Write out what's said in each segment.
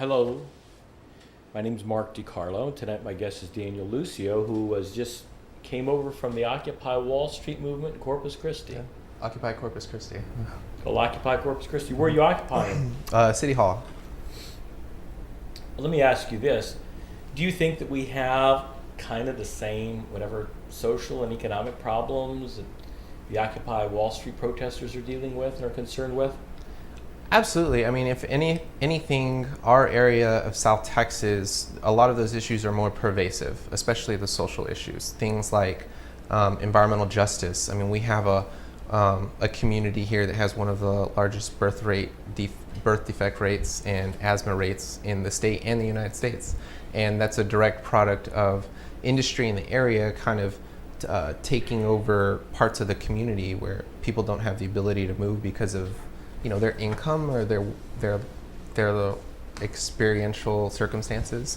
Hello, my name's Mark DiCarlo. Tonight my guest is Daniel Lucio, who came over from the Occupy Wall Street movement in Corpus Christi. Yeah. Occupy Corpus Christi. Called Occupy Corpus Christi. Where are you occupying? City Hall. Let me ask you this. Do you think that we have kind of the same, whatever, social and economic problems that the Occupy Wall Street protesters are dealing with and are concerned with? Absolutely. I mean, if anything, our area of South Texas, a lot of those issues are more pervasive, especially the social issues. Things like environmental justice. I mean, we have a community here that has one of the largest birth defect rates and asthma rates in the state and the United States. And that's a direct product of industry in the area kind of taking over parts of the community where people don't have the ability to move because of their income or their experiential circumstances.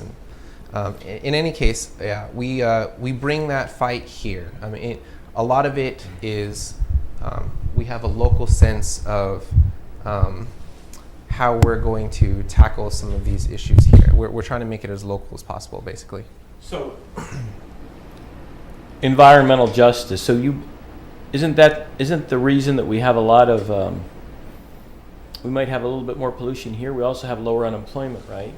And in any case, yeah, we bring that fight here. I mean, a lot of it is we have a local sense of how we're going to tackle some of these issues here. We're trying to make it as local as possible, basically. So, environmental justice. So isn't the reason that we have a lot of we might have a little bit more pollution here? We also have lower unemployment, right?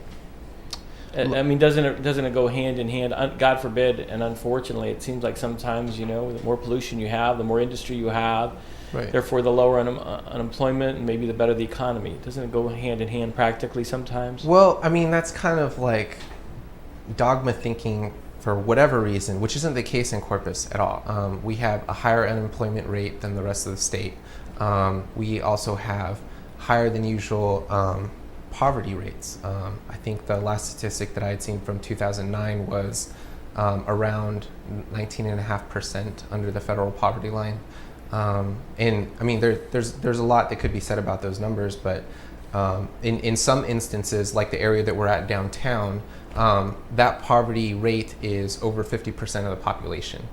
I mean, doesn't it go hand in hand? God forbid, and unfortunately, it seems like sometimes the more pollution you have, the more industry you have, right. Therefore the lower unemployment, and maybe the better the economy. Doesn't it go hand in hand practically sometimes? Well, I mean, that's kind of like dogma thinking for whatever reason, which isn't the case in Corpus at all. We have a higher unemployment rate than the rest of the state. We also have higher than usual poverty rates. I think the last statistic that I had seen from 2009 was around 19.5% under the federal poverty line. And I mean, there's a lot that could be said about those numbers, but in some instances, like the area that we're at downtown, that poverty rate is over 50% of the population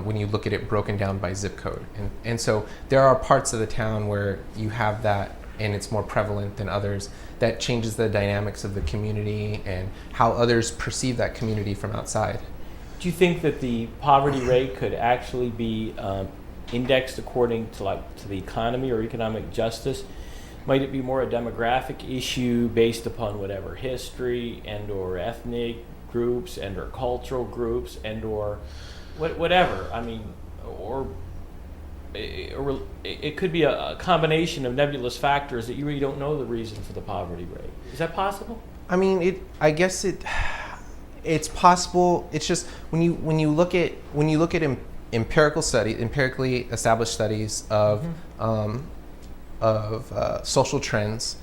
when you look at it broken down by zip code. And so there are parts of the town where you have that and it's more prevalent than others. That changes the dynamics of the community and how others perceive that community from outside. Do you think that the poverty rate could actually be indexed according to the economy or economic justice? Might it be more a demographic issue based upon whatever history and or ethnic groups and or cultural groups and or whatever? I mean, or it could be a combination of nebulous factors that you really don't know the reason for the poverty rate. Is that possible? I mean, I guess it's possible. It's just when you look at empirically established studies of social trends,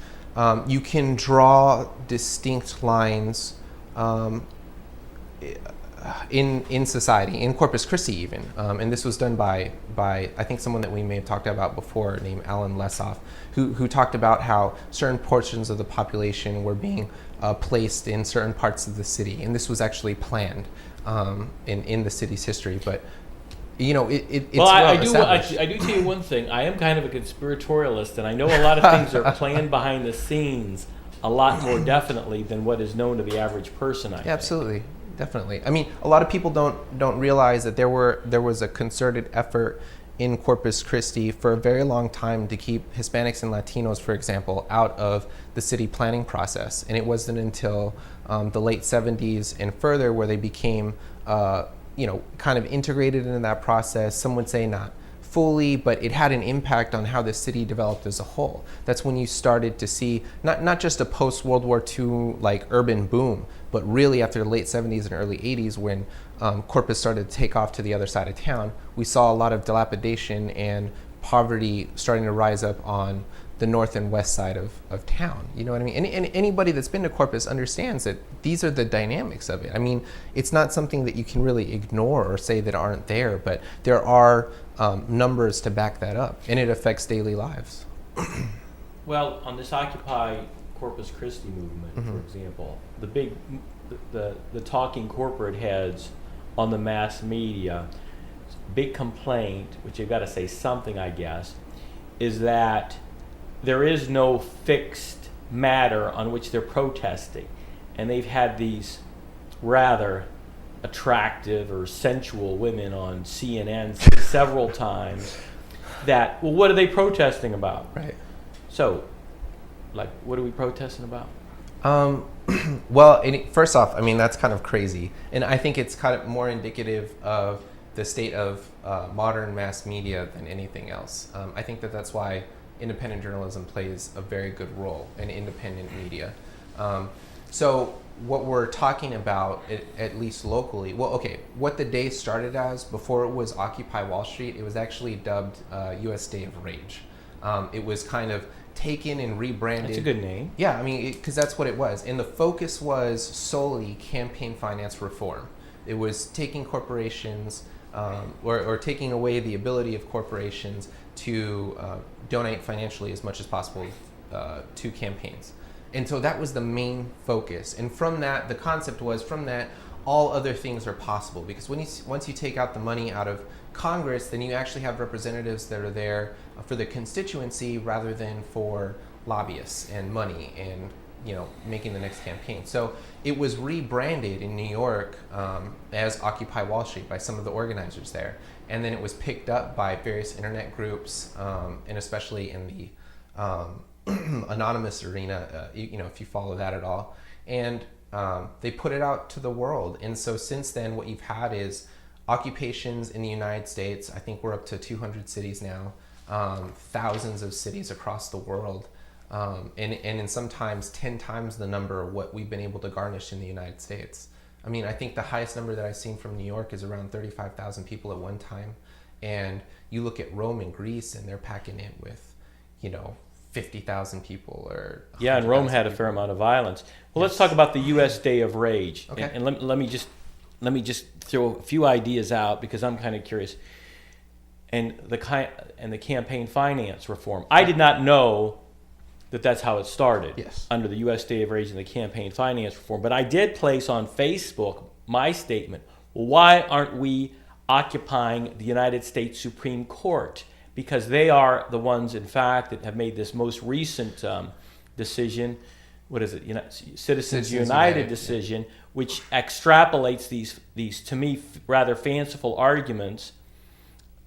you can draw distinct lines in society, in Corpus Christi even, and this was done by I think someone that we may have talked about before named Alan Lessoff, who talked about how certain portions of the population were being placed in certain parts of the city, and this was actually planned in the city's history, but it's well, I do tell you one thing. I am kind of a conspiratorialist, and I know a lot of things are planned behind the scenes a lot more definitely than what is known to the average person, I think. Absolutely. Definitely. I mean, a lot of people don't realize that there was a concerted effort in Corpus Christi for a very long time to keep Hispanics and Latinos, for example, out of the city planning process. And it wasn't until the late 70s and further where they became, kind of integrated into that process. Some would say not fully, but it had an impact on how the city developed as a whole. That's when you started to see not just a post-World War II like urban boom, but really after the late 70s and early 80s when Corpus started to take off to the other side of town, we saw a lot of dilapidation and poverty starting to rise up on the north and west side of town. You know what I mean? And anybody that's been to Corpus understands that these are the dynamics of it. I mean, it's not something that you can really ignore or say that aren't there, but there are numbers to back that up, and it affects daily lives. Well, on this Occupy Corpus Christi movement, for example, the talking corporate heads on the mass media, big complaint, which you've got to say something, I guess, is that there is no fixed matter on which they're protesting. And they've had these rather attractive or sensual women on CNN several times that, well, what are they protesting about? Right. So, like, what are we protesting about? Well, first off, I mean, that's kind of crazy. And I think it's kind of more indicative of the state of modern mass media than anything else. I think that's why independent journalism plays a very good role in independent media. So what we're talking about, at least locally, well, okay, what the day started as, before it was Occupy Wall Street, it was actually dubbed U.S. Day of Rage. It was kind of taken and rebranded. That's a good name. Yeah, I mean, because that's what it was. And the focus was solely campaign finance reform. It was taking corporations, or taking away the ability of corporations to donate financially as much as possible to campaigns. And so that was the main focus. And from that, the concept was, from that, all other things are possible. Because once you take out the money out of Congress, then you actually have representatives that are there for the constituency rather than for lobbyists and money and, you know, making the next campaign. So it was rebranded in New York as Occupy Wall Street by some of the organizers there. And then it was picked up by various internet groups, and especially in the anonymous arena, you know, if you follow that at all. And they put it out to the world. And so since then, what you've had is occupations in the United States. I think we're up to 200 cities now, thousands of cities across the world, and in sometimes 10 times the number of what we've been able to garnish in the United States. I mean, I think the highest number that I've seen from New York is around 35,000 people at one time. And you look at Rome and Greece, and they're packing it with, you know, 50,000 people or yeah, and Rome had a fair amount of violence. Well, yes. Let's talk about the U.S. Day of Rage. Okay. And let me just throw a few ideas out because I'm kind of curious. And the campaign finance reform. I did not know that that's how it started. Yes. Under the U.S. Day of Rage and the campaign finance reform. But I did place on Facebook my statement. Well, why aren't we occupying the United States Supreme Court? Because they are the ones, in fact, that have made this most recent decision. What is it? Citizens United decision, yeah, which extrapolates these to me rather fanciful arguments,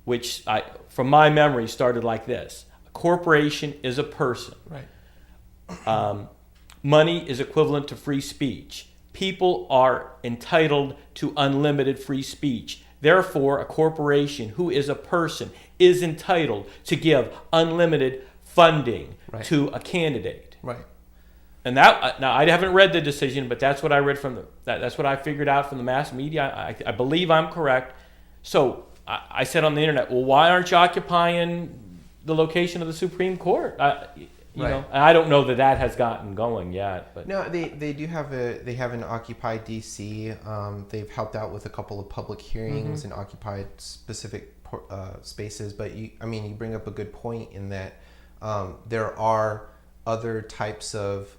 which from my memory started like this: a corporation is a person. Right. Money is equivalent to free speech. People are entitled to unlimited free speech. Therefore, a corporation who is a person is entitled to give unlimited funding to a candidate. Right. And that, now I haven't read the decision, but that's what I read from that's what I figured out from the mass media. I believe I'm correct. So I said on the internet, well, why aren't you occupying the location of the Supreme Court? You know, and I don't know that has gotten going yet. But no, they do have an Occupy DC. They've helped out with a couple of public hearings and occupied specific spaces. But you bring up a good point in that there are other types of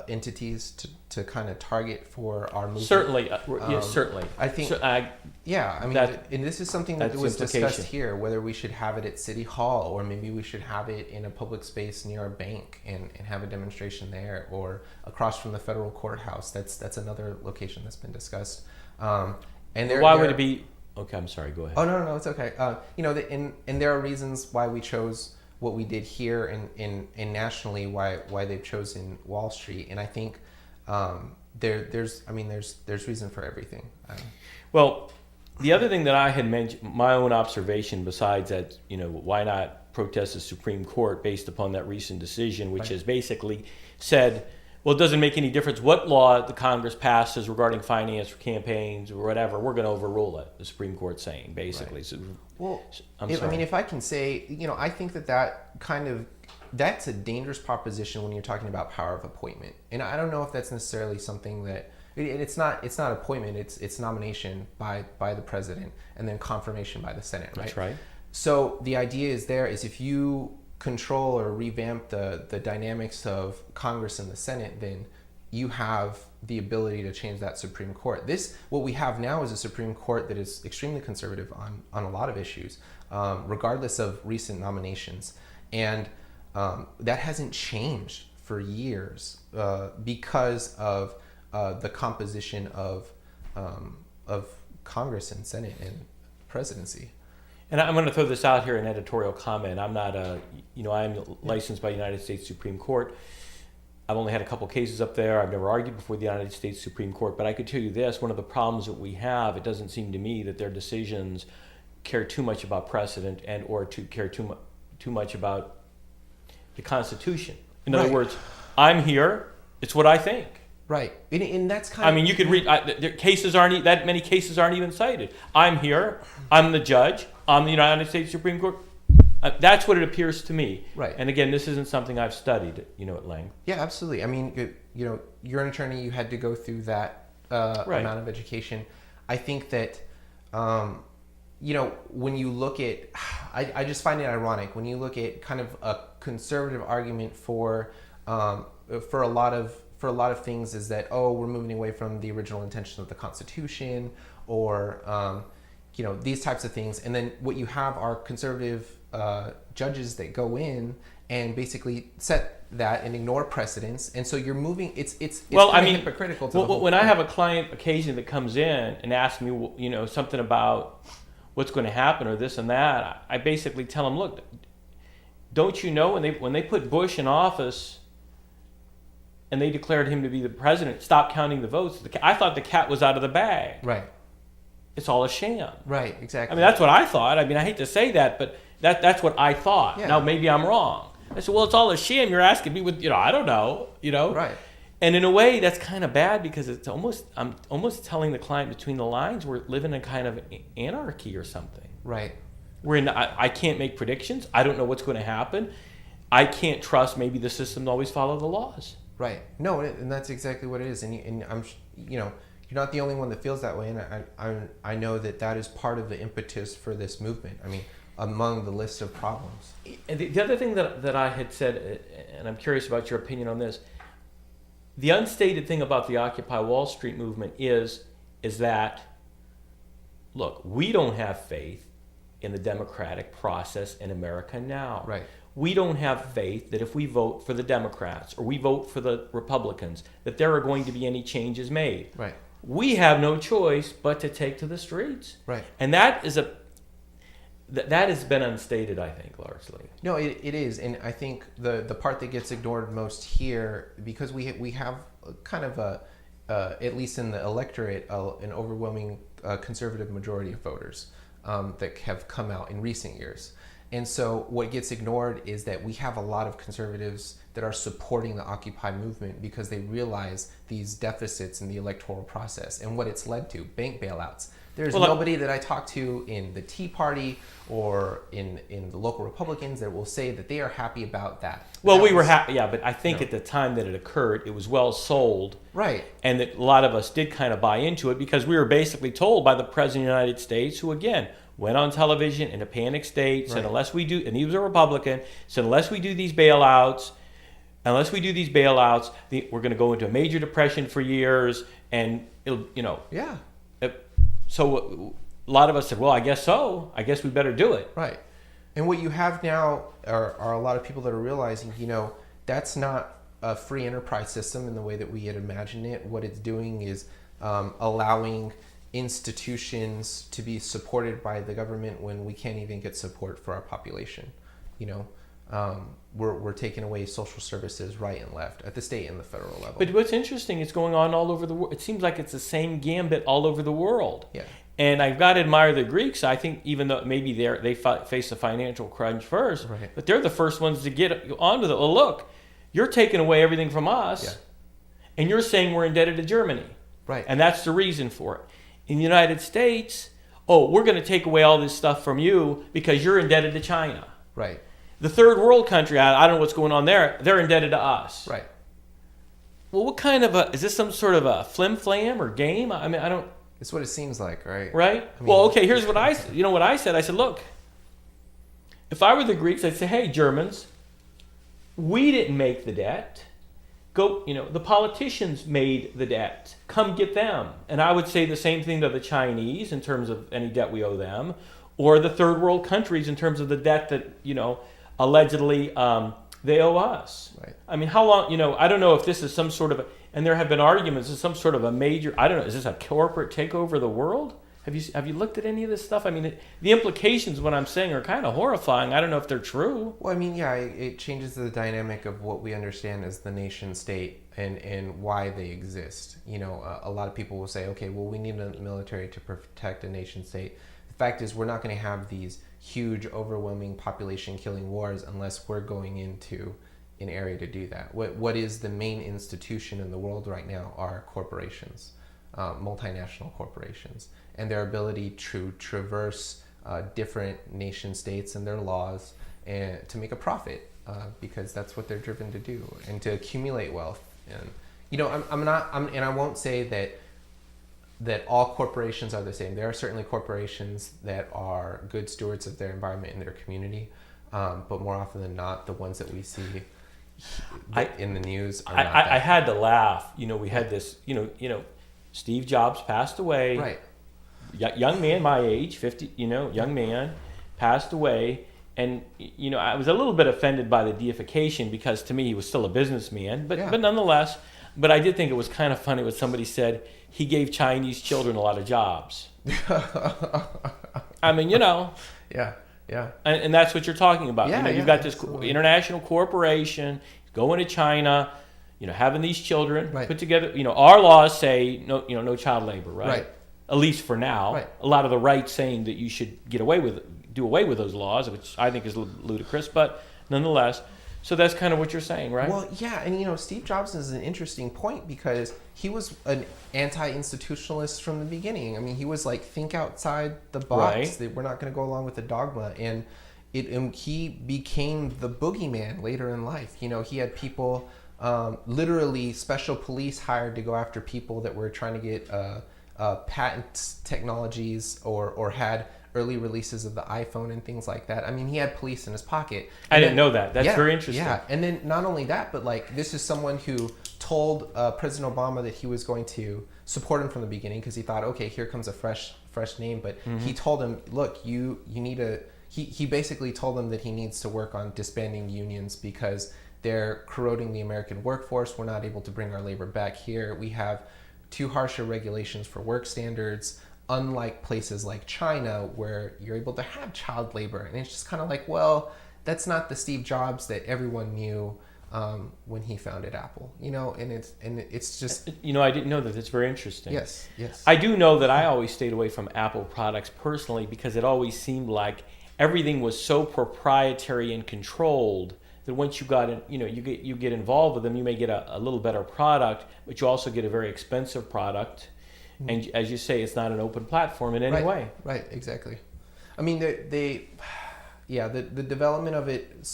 entities to kind of target for our movement. Certainly, yes, certainly. I think, and this is something that was discussed here, whether we should have it at City Hall or maybe we should have it in a public space near a bank and have a demonstration there, or across from the federal courthouse. That's another location that's been discussed. And why would it be? Okay, I'm sorry. Go ahead. Oh no, it's okay. And there are reasons why we chose what we did here and nationally, why they've chosen Wall Street. And I think there's reason for everything. Well, the other thing that I had mentioned, my own observation, besides that, why not protest the Supreme Court based upon that recent decision, which has basically said, well, it doesn't make any difference what law the Congress passes regarding finance for campaigns or whatever, we're going to overrule it, the Supreme Court saying, basically. Right. Well, if I can say, I think that's a dangerous proposition when you're talking about power of appointment. And I don't know if that's necessarily something that, it's not appointment, it's nomination by the president and then confirmation by the Senate, right? That's right. So the idea is if you control or revamp the dynamics of Congress and the Senate, then you have the ability to change that Supreme Court. What we have now is a Supreme Court that is extremely conservative on a lot of issues, regardless of recent nominations. And that hasn't changed for years because of the composition of Congress and Senate and presidency. And I'm going to throw this out here in editorial comment. I'm not I'm licensed by the United States Supreme Court. I've only had a couple cases up there. I've never argued before the United States Supreme Court. But I could tell you this, one of the problems that we have, it doesn't seem to me that their decisions care too much about precedent and or to care too much about the Constitution. In other words, I'm here, it's what I think. Right, and that's kind of... I mean, you could read, that many cases aren't even cited. I'm here, I'm the judge, I'm the United States Supreme Court. That's what it appears to me. Right. And again, this isn't something I've studied, at length. Yeah, absolutely. I mean, you're an attorney, you had to go through that amount of education. I think that, when you look at, I just find it ironic, when you look at kind of a conservative argument for a lot of things is that, we're moving away from the original intention of the Constitution, or these types of things. And then what you have are conservative judges that go in and basically set that and ignore precedents. And so you're moving. It's hypocritical. When I have a client occasionally that comes in and asks me, something about what's going to happen or this and that, I basically tell them, look, don't you know when they put Bush in office and they declared him to be the president, stop counting the votes. I thought the cat was out of the bag. Right. It's all a sham. Right, exactly. I mean, that's what I thought. I mean, I hate to say that, but that's what I thought. Yeah. Now, maybe I'm wrong. I said, well, it's all a sham. You're asking me with, I don't know, Right. And in a way, that's kind of bad because I'm almost telling the client between the lines we're living in kind of anarchy or something. Right. I can't make predictions. I don't know what's going to happen. I can't trust maybe the system to always follow the laws. Right. No, and that's exactly what it is. And I'm, you're not the only one that feels that way. And I know that is part of the impetus for this movement. I mean, among the list of problems. And the other thing that I had said, and I'm curious about your opinion on this, the unstated thing about the Occupy Wall Street movement is that, look, we don't have faith in the democratic process in America now. Right. We don't have faith that if we vote for the Democrats or we vote for the Republicans, that there are going to be any changes made. Right. We have no choice but to take to the streets. Right. And that has been unstated, I think, largely. No, it is. And I think the part that gets ignored most here, because we have kind of at least in the electorate, an overwhelming conservative majority of voters that have come out in recent years. And so what gets ignored is that we have a lot of conservatives that are supporting the Occupy movement because they realize these deficits in the electoral process and what it's led to, bank bailouts. There's nobody that I talk to in the Tea Party or in the local Republicans that will say that they are happy about that. Well, we were happy, yeah, but I think at the time that it occurred, it was well sold. Right. And that a lot of us did kind of buy into it because we were basically told by the President of the United States, who again went on television in a panic state, said unless we do, and he was a Republican, said unless we do these bailouts, we're going to go into a major depression for years, and it'll, Yeah. So a lot of us said, well, I guess so. I guess we better do it. Right. And what you have now are a lot of people that are realizing, that's not a free enterprise system in the way that we had imagined it. What it's doing is allowing institutions to be supported by the government when we can't even get support for our population. We're taking away social services right and left at the state and the federal level. But what's interesting, it's going on all over the world. It seems like it's the same gambit all over the world. Yeah. And I've got to admire the Greeks. I think even though maybe they face a financial crunch first, right, but they're the first ones to get on with it. Well, look, you're taking away everything from us, and you're saying we're indebted to Germany. Right. And that's the reason for it. In the United States, we're going to take away all this stuff from you because you're indebted to China. Right. The third world country, I don't know what's going on there, they're indebted to us. Right. Well, what kind of is this some sort of a flim-flam or game? I mean, I don't... It's what it seems like, right? Right? I mean, well, okay, here's what I said. I said, look, if I were the Greeks, I'd say, hey, Germans, we didn't make the debt. Go, the politicians made the debt. Come get them. And I would say the same thing to the Chinese in terms of any debt we owe them, or the third world countries in terms of the debt that, allegedly They owe us. Right. I mean, how long, I don't know if this is some sort of, and there have been arguments, is some sort of a major, I don't know, is this a corporate takeover of the world? Have you looked at any of this stuff? I mean, the implications, what I'm saying, are kind of horrifying. I don't know if they're true. Well, I mean, yeah, it changes the dynamic of what we understand as the nation state and why they exist. A lot of people will say, okay, well, we need a military to protect a nation state. The fact is, we're not going to have these huge, overwhelming population-killing wars unless we're going into an area to do that. What is the main institution in the world right now are corporations, multinational corporations, and their ability to traverse different nation states and their laws and to make a profit, because that's what they're driven to do, and to accumulate wealth. And and I won't say that all corporations are the same. There are certainly corporations that are good stewards of their environment and their community, but more often than not, the ones that we see in the news are not that. I had to laugh. We had this. Steve Jobs passed away. Right. Young man, my age, 50. Young man, passed away, and I was a little bit offended by the deification, because to me he was still a businessman, but nonetheless. But I did think it was kind of funny when somebody said he gave Chinese children a lot of jobs. I mean, Yeah, yeah. And that's what you're talking about. Yeah, You've got this absolutely. international corporation going to China, having these children Right. put together. Our laws say no child labor, right? Right. At least for now. Right. A lot of the right saying that you should do away with those laws, which I think is ludicrous, but nonetheless. So that's kind of what you're saying, right? Well, yeah, and Steve Jobs is an interesting point, because he was an anti-institutionalist from the beginning. I mean, he was like, think outside the box. Right. That we're not going to go along with the dogma, and he became the boogeyman later in life. He had people, literally special police hired to go after people that were trying to get patent technologies or had early releases of the iPhone and things like that. I mean, he had police in his pocket. I didn't know that. That's very interesting. Yeah, and then not only that, but this is someone who told President Obama that he was going to support him from the beginning, because he thought, okay, here comes a fresh name. But he told him, look, you need to. He basically told him that he needs to work on disbanding unions, because they're corroding the American workforce. We're not able to bring our labor back here. We have too harsher regulations for work standards, unlike places like China, where you're able to have child labor. And it's just kind of like, well, that's not the Steve Jobs that everyone knew when he founded Apple, and it's just. I didn't know that. That's very interesting. Yes. I do know that I always stayed away from Apple products personally, because it always seemed like everything was so proprietary and controlled that once you got in, you get involved with them, you may get a little better product, but you also get a very expensive product. And as you say, it's not an open platform in any way. Right, exactly. I mean, the development of it.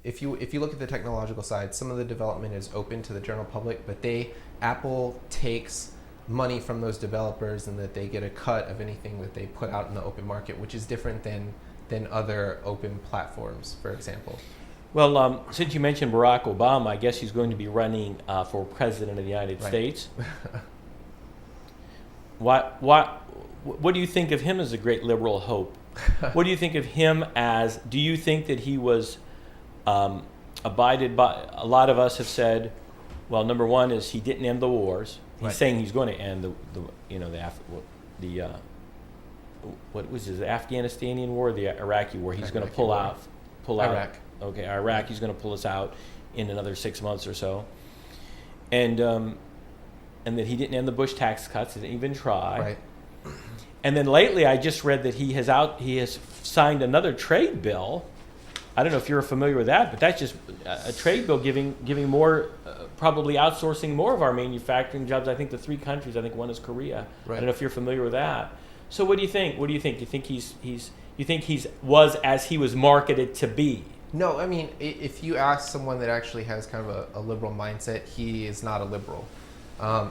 If you look at the technological side, some of the development is open to the general public, but Apple takes money from those developers, and that they get a cut of anything that they put out in the open market, which is different than other open platforms, for example. Well, since you mentioned Barack Obama, I guess he's going to be running for president of the United States. What do you think of him as a great liberal hope? What do you think of him as? Do you think that he was abided by? A lot of us have said, well, number one is he didn't end the wars. He's saying he's going to end what was his Afghanistanian war, the Iraqi war. He's going to pull out. Iraq. Okay, Iraq. He's going to pull us out in another 6 months or so, and that he didn't end the Bush tax cuts. He didn't even try. Right. And then lately, I just read that he has signed another trade bill. I don't know if you're familiar with that, but that's just a trade bill giving more, probably outsourcing more of our manufacturing jobs. I think the 3 countries. I think one is Korea. Right. I don't know if you're familiar with that. So what do you think? You think he's was as he was marketed to be? No, I mean, if you ask someone that actually has kind of a liberal mindset, he is not a liberal.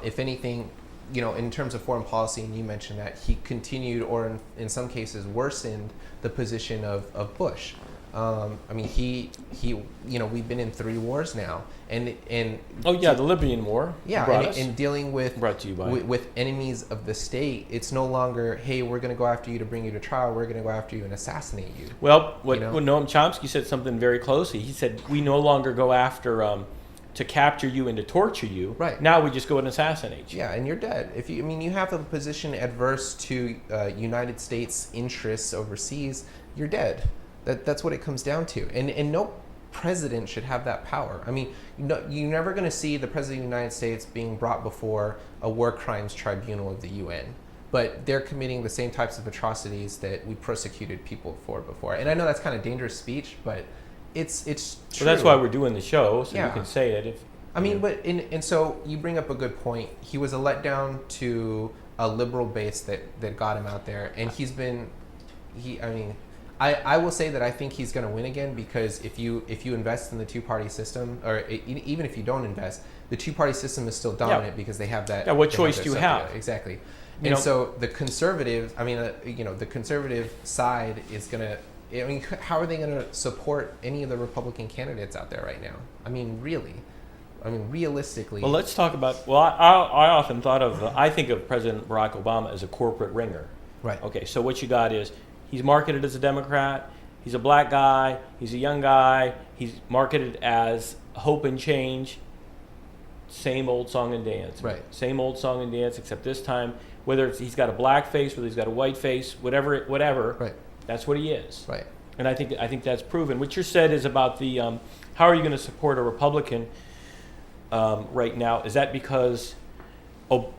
If anything, in terms of foreign policy, and you mentioned that, he continued, or in some cases worsened, the position of Bush. I mean, he, we've been in 3 wars now, and the Libyan War. Yeah, and dealing with brought to you by with enemies of the state. It's no longer, hey, we're going to go after you to bring you to trial. We're going to go after you and assassinate you. Well, Noam Chomsky said something very closely. He said, we no longer go after to capture you and to torture you. Right. Now we just go and assassinate you. Yeah, and you're dead. You have a position adverse to United States interests overseas, you're dead. That's what it comes down to. And no president should have that power. I mean, you're never going to see the president of the United States being brought before a war crimes tribunal of the UN. But they're committing the same types of atrocities that we persecuted people for before. And I know that's kind of dangerous speech, but it's true. Well, that's why we're doing the show, so you can say it. And so you bring up a good point. He was a letdown to a liberal base that got him out there, and I will say that I think he's going to win again, because if you invest in the 2-party system, or even if you don't invest, the 2-party system is still dominant because they have that. Yeah, what choice do you have? Exactly. So the conservative, the conservative side is going to. How are they going to support any of the Republican candidates out there right now? Realistically. Well, let's talk about. Well, I often I think of President Barack Obama as a corporate ringer. Right. Okay, so what you got is he's marketed as a Democrat. He's a black guy. He's a young guy. He's marketed as hope and change. Same old song and dance. Right. Same old song and dance, except this time, whether he's got a black face, whether he's got a white face, whatever. Right. That's what he is. Right. And I think that's proven. What you said is about the how are you going to support a Republican right now? Is that because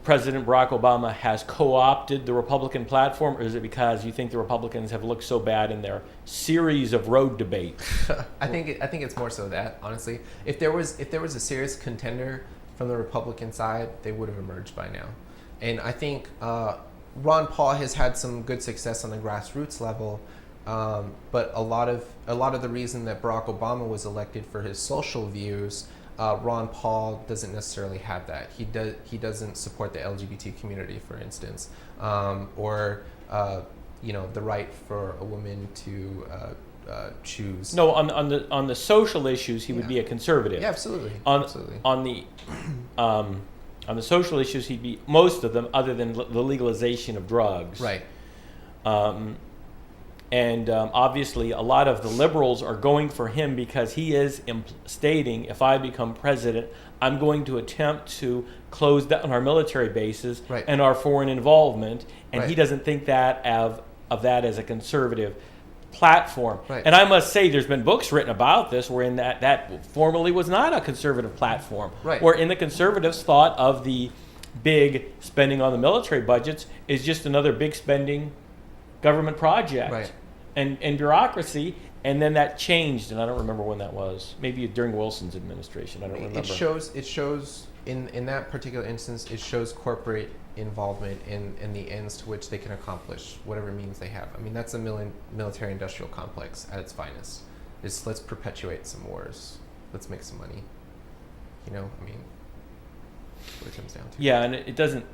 President Barack Obama has co-opted the Republican platform, or is it because you think the Republicans have looked so bad in their series of road debates? I think it's more so that, honestly, if there was a serious contender from the Republican side, they would have emerged by now. And I think Ron Paul has had some good success on the grassroots level, but a lot of the reason that Barack Obama was elected for his social views, Ron Paul doesn't necessarily have that. He doesn't support the LGBT community, for instance, or the right for a woman to choose. No, on the social issues, he would be a conservative. Yeah, absolutely. On the social issues, he'd be most of them, other than the legalization of drugs. Right. Obviously, a lot of the liberals are going for him because he is stating, if I become president, I'm going to attempt to close down our military bases and our foreign involvement. And he doesn't think that of that as a conservative platform. Right. And I must say, there's been books written about this wherein that formerly was not a conservative platform. Right. Wherein the conservatives thought of the big spending on the military budgets is just another big spending government project and bureaucracy, and then that changed, and I don't remember when that was. Maybe during Wilson's administration. I don't remember. It shows in that particular instance, it shows corporate involvement in the ends to which they can accomplish whatever means they have. I mean, that's a military-industrial complex at its finest. Let's perpetuate some wars. Let's make some money. That's what it comes down to. Yeah, and it doesn't.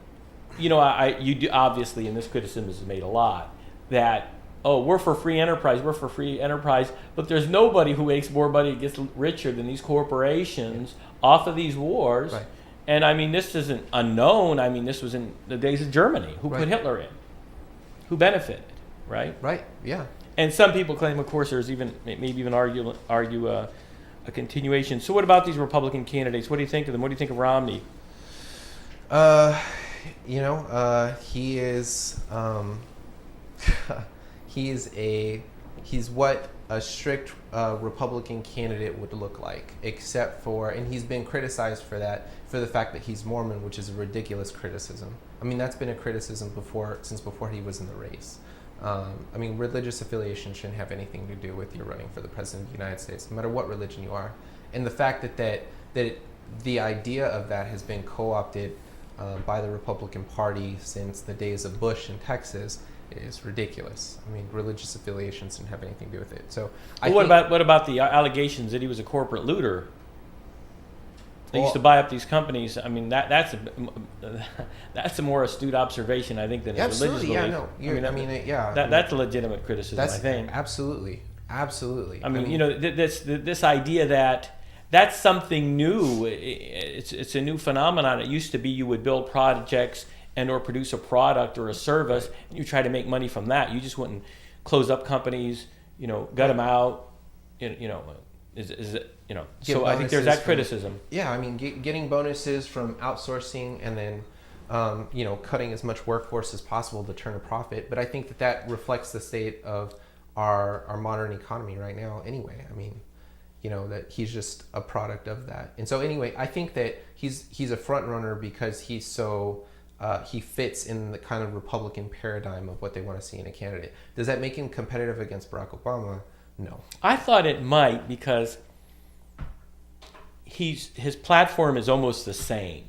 You do obviously, and this criticism is made a lot, that we're for free enterprise, but there's nobody who makes more money, gets richer than these corporations off of these wars. Right. And this isn't unknown. this was in the days of Germany. Who put Hitler in? Who benefited, right? Right, yeah. And some people claim, of course, there's maybe even argue a continuation. So what about these Republican candidates? What do you think of them? What do you think of Romney? He is he's what a strict Republican candidate would look like, except for, and he's been criticized for the fact that he's Mormon, which is a ridiculous criticism. That's been a criticism since before he was in the race. Religious affiliation shouldn't have anything to do with your running for the president of the United States, no matter what religion you are. And the fact that the idea of that has been co-opted by the Republican Party since the days of Bush in Texas is ridiculous. Religious affiliations didn't have anything to do with it. So, what about the allegations that he was a corporate looter? They used to buy up these companies. That's a more astute observation, I think, than his religious belief. Absolutely, yeah, no. That's a legitimate criticism, I think. Absolutely. Absolutely. I mean, you know, this idea that that's something new. It's a new phenomenon. It used to be you would build projects and or produce a product or a service, Right. and you try to make money from that. You just wouldn't close up companies, you know, gut them out, you know, is it, you know. Get So I think there's that bonuses criticism. Yeah, I mean, getting bonuses from outsourcing and then, you know, cutting as much workforce as possible to turn a profit. But I think that that reflects the state of our modern economy right now anyway. I mean, you know, that he's just a product of that. And so anyway, I think that he's a front runner because he's so, he fits in the kind of Republican paradigm of what they want to see in a candidate. Does that make him competitive against Barack Obama? No. I thought it might because his platform is almost the same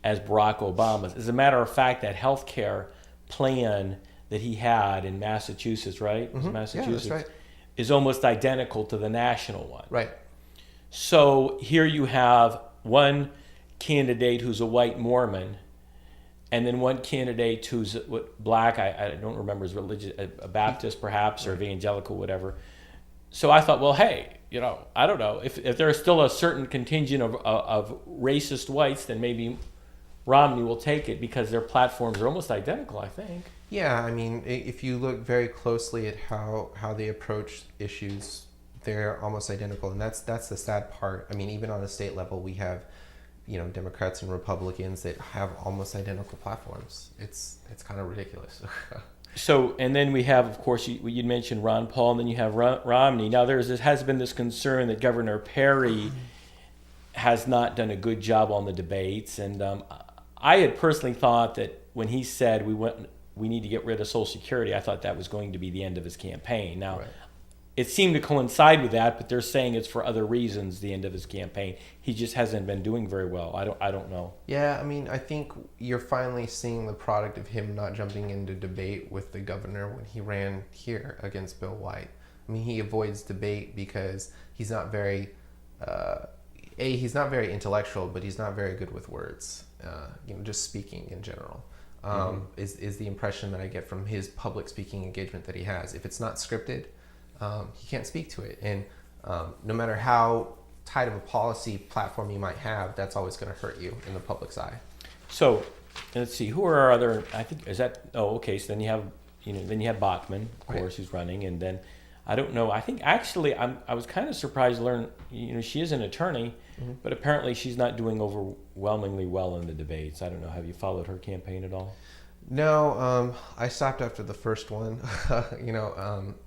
as Barack Obama's. As a matter of fact, that health care plan that he had in Massachusetts, right? Mm-hmm. Massachusetts, yeah, that's right. is almost identical to the national one. Right. So here you have one candidate who's a white Mormon, and then one candidate who's black. I don't remember his religion, a Baptist perhaps, or evangelical, whatever. So I thought, well, hey, you know, I don't know. If there's still a certain contingent of racist whites, then maybe Romney will take it because their platforms are almost identical, I think. Yeah, I mean, if you look very closely at how they approach issues, they're almost identical, and that's the sad part. I mean, even on a state level, we have, you know, Democrats and Republicans that have almost identical platforms. It's kind of ridiculous. So, and then we have, of course, you'd mentioned Ron Paul, and then you have Romney. Now, has been this concern that Governor Perry has not done a good job on the debates, and I had personally thought that when he said we need to get rid of Social Security, I thought that was going to be the end of his campaign. Now, Right. It seemed to coincide with that, but they're saying it's for other reasons, the end of his campaign. He just hasn't been doing very well. I don't know. Yeah, I mean, I think you're finally seeing the product of him not jumping into debate with the governor when he ran here against Bill White. I mean, he avoids debate because he's not very, he's not very intellectual, but he's not very good with words. You know, just speaking in general. Is the impression that I get from his public speaking engagement that he has. If it's not scripted, he can't speak to it. And no matter how tight of a policy platform you might have, that's always going to hurt you in the public's eye. So let's see, who are our other? I think is that. Oh, okay. So then you have, then you have Bachman, of course, who's running, and then I don't know. I think actually I was kind of surprised to learn. She is an attorney, but apparently she's not doing overwhelmingly well in the debates. I don't know. Have you followed her campaign at all? No, I stopped after the first one.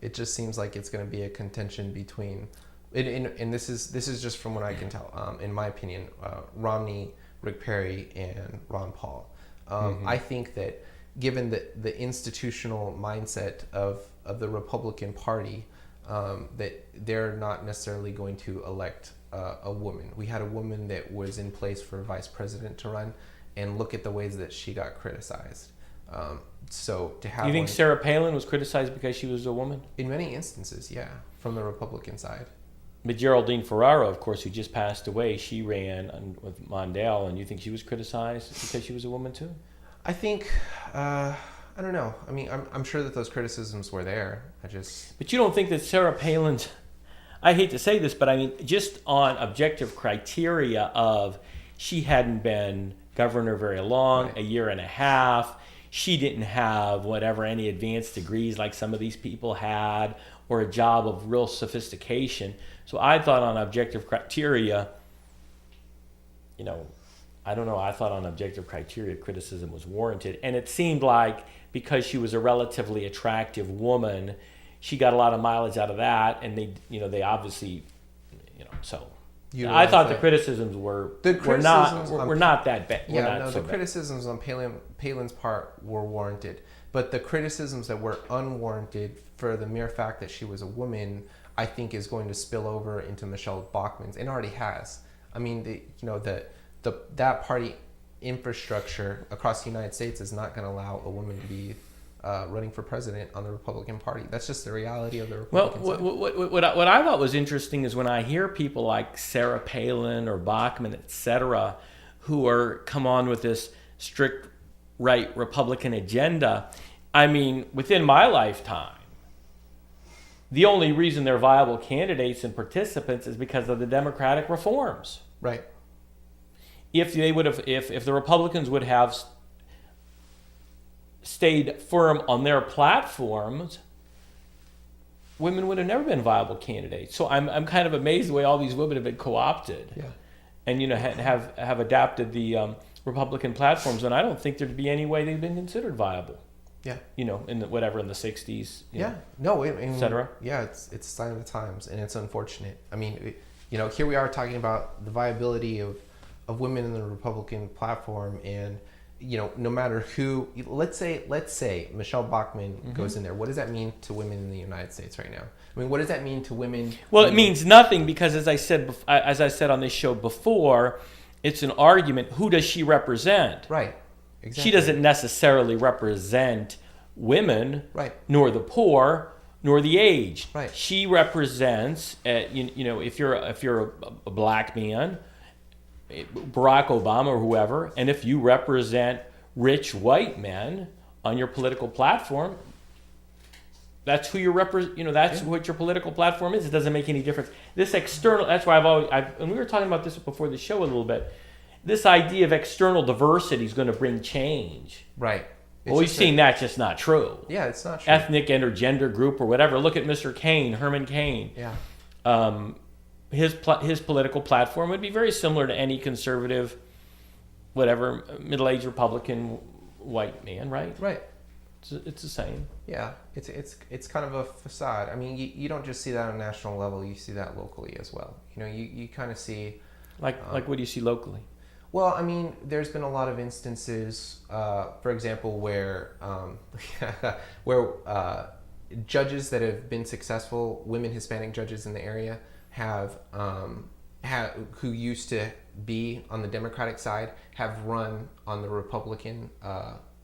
It just seems like it's going to be a contention between, and this is just from what I can tell. In my opinion, Romney, Rick Perry, and Ron Paul. I think that given the institutional mindset of the Republican Party, that they're not necessarily going to elect a woman. We had a woman that was in place for vice president to run, and look at the ways that she got criticized. So to have, you think Sarah Palin was criticized because she was a woman? In many instances, yeah, from the Republican side. But Geraldine Ferraro, of course, who just passed away, she ran with Mondale, and you think she was criticized because she was a woman too? I think, I don't know. I mean, I'm sure that those criticisms were there. But you don't think that Sarah Palin's, I hate to say this, but I mean, just on objective criteria of she hadn't been governor very long, Right. a year and a half, she didn't have any advanced degrees like some of these people had, or a job of real sophistication. So I thought on objective criteria, I don't know, I thought on objective criteria criticism was warranted. And it seemed like because she was a relatively attractive woman, she got a lot of mileage out of that, and they obviously, so. I thought the criticisms were not that bad. The criticisms on Palin's part were warranted, but the criticisms that were unwarranted for the mere fact that she was a woman, I think, is going to spill over into Michelle Bachmann's, and already has. I mean, that party infrastructure across the United States is not going to allow a woman to be running for president on the Republican Party. That's just the reality of the Republican side. What I thought was interesting is when I hear people like Sarah Palin or Bachmann, etc., who come on with this strict right Republican agenda. I mean, within my lifetime, The only reason they're viable candidates and participants is because of the democratic reforms. Right. If the Republicans would have stayed firm on their platforms, women would have never been viable candidates. So I'm kind of amazed the way all these women have been co-opted, Yeah. and have adapted the Republican platforms. And I don't think there'd be any way they've been considered viable. Yeah. In the in the 60s. Yeah. No. Etc. Yeah. It's a sign of the times, and it's unfortunate. I mean, here we are talking about the viability of women in the Republican platform, and no matter who, let's say Michelle Bachmann goes in there. What does that mean to women in the United States right now? I mean, what does that mean to women? Well, it means nothing, because as I said on this show before, it's an argument. Who does she represent? Right. Exactly. She doesn't necessarily represent women, right, nor the poor, nor the aged. Right. She represents, if you're a black man, Barack Obama or whoever, and if you represent rich white men on your political platform, that's who you're That's what your political platform is. It doesn't make any difference. This external. That's why and we were talking about this before the show a little bit. This idea of external diversity is going to bring change. Right. Well, we've seen that's just not true. Yeah, it's not true. Ethnic and or gender group or whatever. Look at Mr. Cain, Herman Cain. Yeah. His political platform would be very similar to any conservative, whatever, middle-aged Republican white man, right? Right. It's the same. Yeah, it's kind of a facade. I mean, you don't just see that on a national level. You see that locally as well. You kind of see... Like what do you see locally? Well, I mean, there's been a lot of instances, for example, where judges that have been successful, women Hispanic judges in the area, have who used to be on the Democratic side, have run on the Republican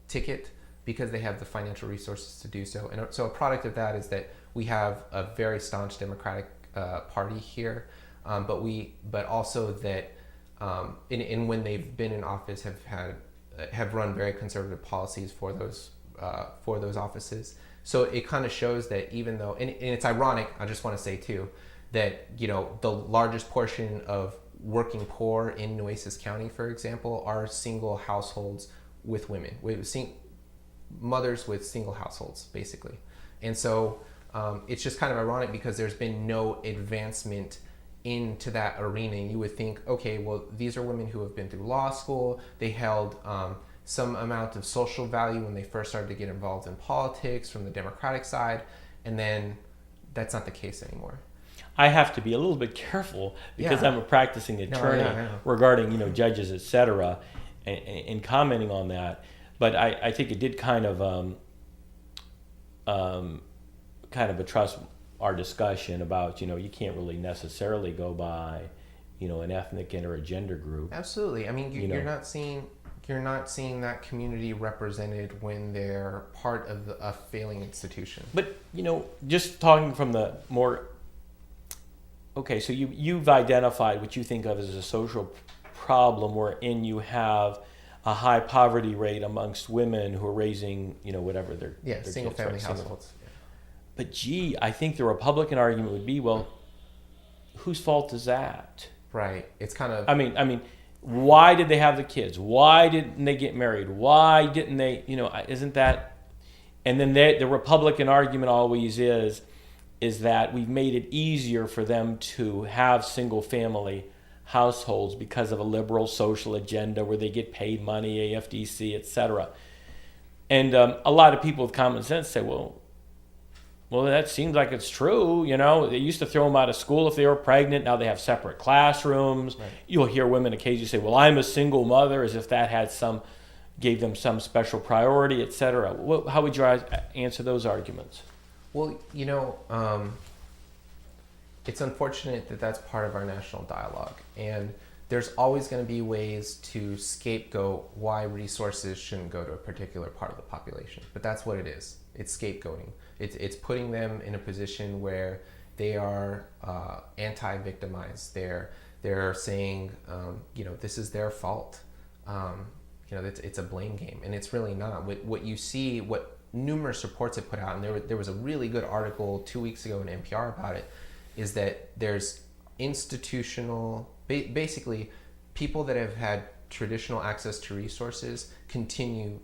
ticket because they have the financial resources to do so. And so a product of that is that we have a very staunch Democratic party here, but also that in when they've been in office have run very conservative policies for those offices. So it kind of shows that even though, and it's ironic, I just want to say too, that the largest portion of working poor in Nueces County, for example, are single households with women, mothers with single households, basically. And so it's just kind of ironic because there's been no advancement into that arena. And you would think, okay, well, these are women who have been through law school. They held some amount of social value when they first started to get involved in politics from the Democratic side, and then that's not the case anymore. I have to be a little bit careful because I'm a practicing attorney regarding judges, etc., and commenting on that. But I think it did kind of address our discussion about you can't really necessarily go by an ethnic and or a gender group. Absolutely. I mean you're not seeing that community represented when they're part of a failing institution. But just talking from the more so you've identified what you think of as a social problem wherein you have a high poverty rate amongst women who are raising whatever their single kids, family right? households. But I think the Republican argument would be, well, whose fault is that? Right. It's kind of... I mean, why did they have the kids? Why didn't they get married? Why didn't they, isn't that... And then the Republican argument always is that we've made it easier for them to have single family households because of a liberal social agenda where they get paid money, AFDC, etc. And a lot of people with common sense say, well, that seems like it's true. They used to throw them out of school if they were pregnant. Now they have separate classrooms. Right. You'll hear women occasionally say, well, I'm a single mother, as if that gave them some special priority, etc. How would you answer those arguments? Well, it's unfortunate that that's part of our national dialogue. And there's always going to be ways to scapegoat why resources shouldn't go to a particular part of the population. But that's what it is. It's scapegoating. It's putting them in a position where they are anti-victimized. They're saying, this is their fault. It's a blame game, and it's really not. What you see, what numerous reports it put out, and there was a really good article 2 weeks ago in NPR about it, is that there's institutional, basically people that have had traditional access to resources continue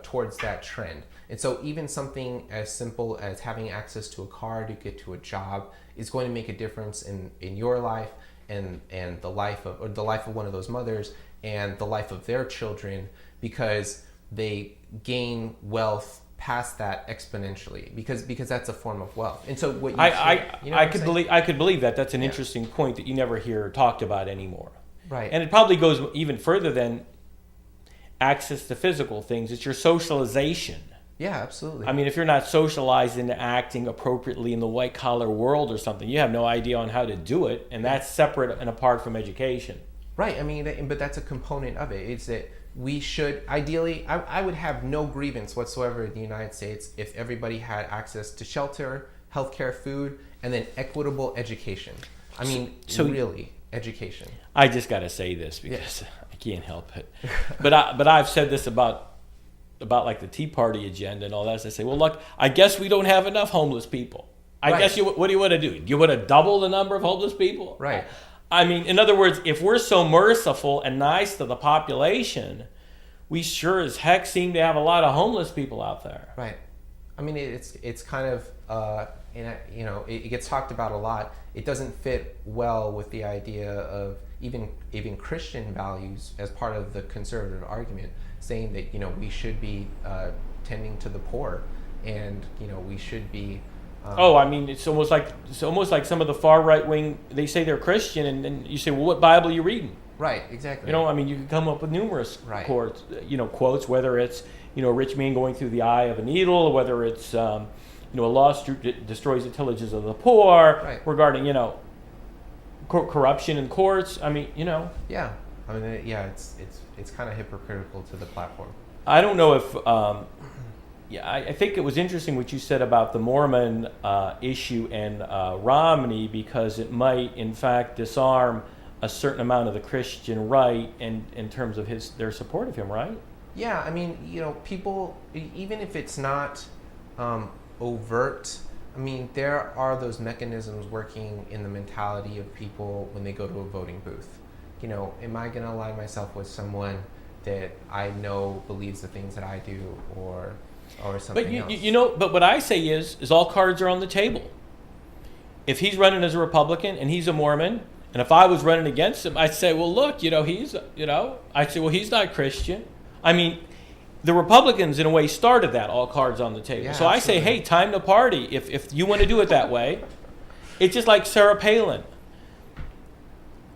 towards that trend. And so even something as simple as having access to a car to get to a job is going to make a difference in your life and the life of one of those mothers and the life of their children, because they gain wealth past that exponentially, because that's a form of wealth. And so what I could believe that. That's an interesting point that you never hear talked about anymore. Right. And it probably goes even further than access to physical things. It's your socialization. Yeah, absolutely. I mean, if you're not socialized into acting appropriately in the white collar world or something, you have no idea on how to do it, and that's separate and apart from education. Right. I mean, but that's a component of it. It's that we should ideally, I would have no grievance whatsoever in the United States if everybody had access to shelter, healthcare, food, and then equitable education. I mean, really, education. I just got to say this because I can't help it. But I've said this about like the Tea Party agenda and all that. So I say, well, look, I guess we don't have enough homeless people. I guess what do you want to do? Do you want to double the number of homeless people? Right. I mean, in other words, if we're so merciful and nice to the population, we sure as heck seem to have a lot of homeless people out there. Right. I mean, it's kind of, it gets talked about a lot. It doesn't fit well with the idea of even Christian values as part of the conservative argument, saying that, we should be tending to the poor, and, we should be. I mean, it's almost like some of the far right wing. They say they're Christian, and then you say, well, what Bible are you reading? Right, exactly. I mean, you can come up with numerous quotes, whether it's a rich man going through the eye of a needle, or whether it's a law destroys the tillages of the poor, regarding corruption in courts. I mean, Yeah, I mean, it's kind of hypocritical to the platform. I don't know if. I think it was interesting what you said about the Mormon issue and Romney, because it might, in fact, disarm a certain amount of the Christian right in terms of their support of him, right? Yeah, I mean, people, even if it's not overt, I mean, there are those mechanisms working in the mentality of people when they go to a voting booth. Am I going to align myself with someone that I know believes the things that I do, or something else? But what I say is all cards are on the table. If he's running as a Republican and he's a Mormon, and if I was running against him, I'd say, well, look, he's not Christian. I mean, the Republicans in a way started that, all cards on the table. Yeah, so I say, hey, time to party if you want to do it that way. It's just like Sarah Palin.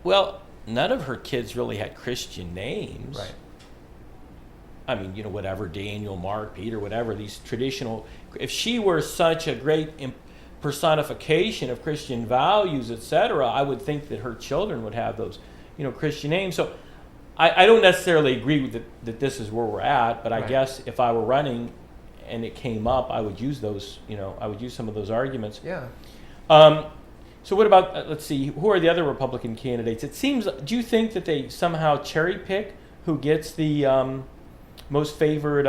Well, none of her kids really had Christian names. Right. I mean, whatever, Daniel, Mark, Peter, whatever, these traditional. If she were such a great personification of Christian values, etc., I would think that her children would have those, Christian names. So I don't necessarily agree with that this is where we're at, but I guess if I were running and it came up, I would use those, I would use some of those arguments. Yeah. So what about, let's see, who are the other Republican candidates? It seems, do you think that they somehow cherry pick who gets the most favored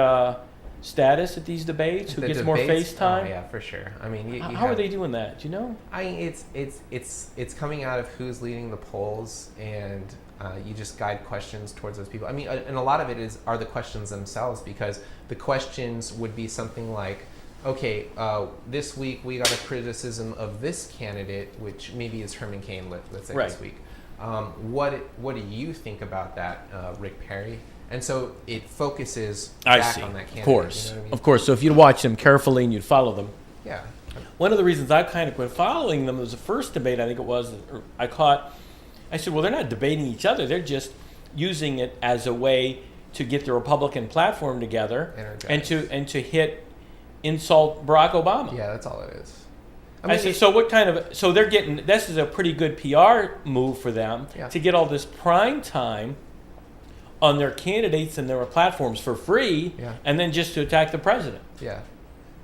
status at these debates? Who gets more face time? Oh, yeah, for sure. I mean, how are they doing that? Do you know? I mean, it's coming out of who's leading the polls, and you just guide questions towards those people. I mean, and a lot of it are the questions themselves, because the questions would be something like, okay, this week we got a criticism of this candidate, which maybe is Herman Cain, let's say this week. What do you think about that, Rick Perry? And so it focuses back on that candidate. Of course, Of course. So if you'd watch them carefully and you'd follow them. Yeah. One of the reasons I kind of quit following them was the first debate, I think it was, I said, well, they're not debating each other. They're just using it as a way to get the Republican platform together and to insult Barack Obama. Yeah, that's all it is. I said, so they're getting, this is a pretty good PR move for them to get all this prime time on their candidates and their platforms for free, and then just to attack the president. Yeah.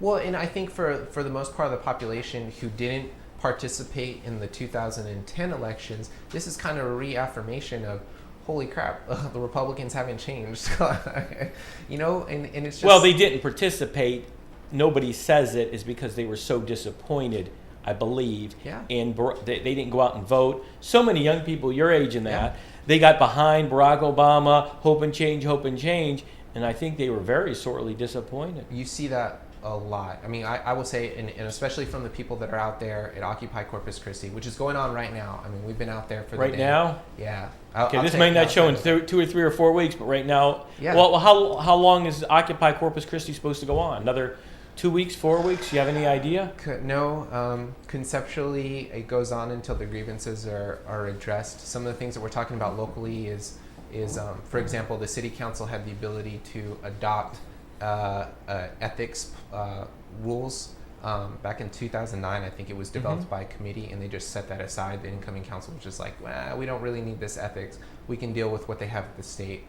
Well, and I think for the most part of the population who didn't participate in the 2010 elections, this is kind of a reaffirmation of, holy crap, the Republicans haven't changed. And it's just... Well, they didn't participate. Nobody says it is because they were so disappointed, I believe. Yeah. And they didn't go out and vote. So many young people your age in that, Yeah. they got behind Barack Obama, hope and change, hope and change. And I think they were very sorely disappointed. You see that a lot. I mean, I will say, and especially from the people that are out there at Occupy Corpus Christi, which is going on right now. I mean, we've been out there for the Right day. now? Yeah. Okay, this might not show in 2 or 3 or 4 weeks, but right now, Yeah. Well, how long is Occupy Corpus Christi supposed to go on? Another 2 weeks, 4 weeks? You have any idea? No. Conceptually, it goes on until the grievances are addressed. Some of the things that we're talking about locally is for example, the city council had the ability to adopt ethics rules. Back in 2009, I think it was developed by a committee, and they just set that aside. The incoming council was just like, well, we don't really need this ethics. We can deal with what they have at the state.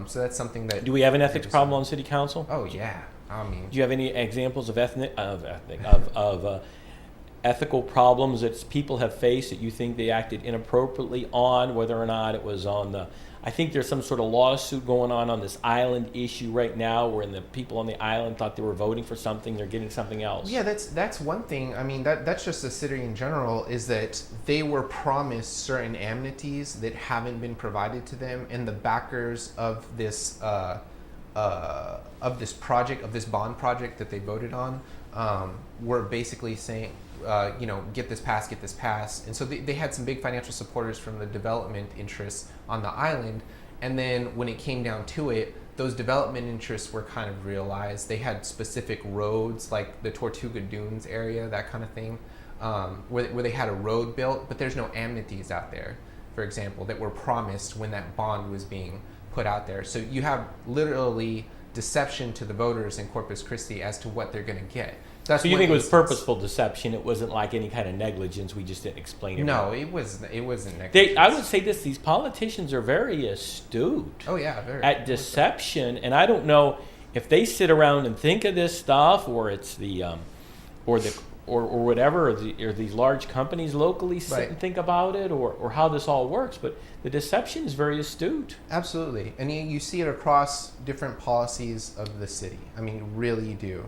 So that's something that... Do we have an ethics problem on city council? Oh, yeah. I mean... Do you have any examples of ethical problems that people have faced that you think they acted inappropriately on, whether or not it was on the... I think there's some sort of lawsuit going on this island issue right now, where the people on the island thought they were voting for something, they're getting something else. Yeah, that's one thing. I mean, that's just the city in general, is that they were promised certain amenities that haven't been provided to them, and the backers of this project, of this bond project that they voted on, were basically saying, get this passed. And so they had some big financial supporters from the development interests on the island. And then when it came down to it, those development interests were kind of realized. They had specific roads, like the Tortuga Dunes area, that kind of thing, where they had a road built, but there's no amenities out there, for example, that were promised when that bond was being put out there. So you have literally deception to the voters in Corpus Christi as to what they're going to get. So you think it was purposeful deception? It wasn't like any kind of negligence. We just didn't explain it. No, it wasn't negligence. I would say this: these politicians are very astute. Oh yeah, very at deception, and I don't know if they sit around and think of this stuff, or it's or whatever, or these large companies locally sit and think about it, or how this all works. But the deception is very astute. Absolutely, and you see it across different policies of the city. I mean, you really do.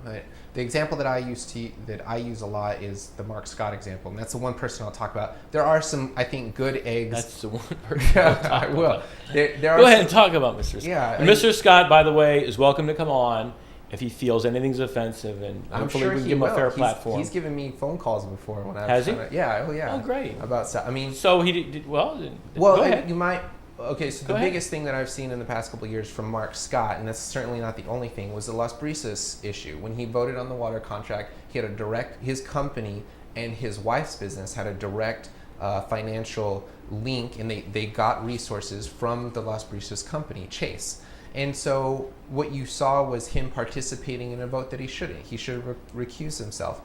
The example that I use a lot is the Mark Scott example, and that's the one person I'll talk about. There are some, I think, good eggs. That's the one person I'll talk I will. about. Go ahead and talk about Mr. Scott. Yeah, and Mr. Scott, by the way, is welcome to come on if he feels anything's offensive, and hopefully we can give him a fair platform. He's given me phone calls before when I has he? Yeah. Oh yeah. Oh great. About stuff. I mean. So he did well. Well, go ahead. You might. Okay, so Go the ahead. biggest thing that I've seen in the past couple of years from Mark Scott, and that's certainly not the only thing, was the Las Brisas issue. When he voted on the water contract, he had his company and his wife's business had a direct financial link, and they got resources from the Las Brisas company, Chase. And so what you saw was him participating in a vote that he shouldn't. He should have recused himself.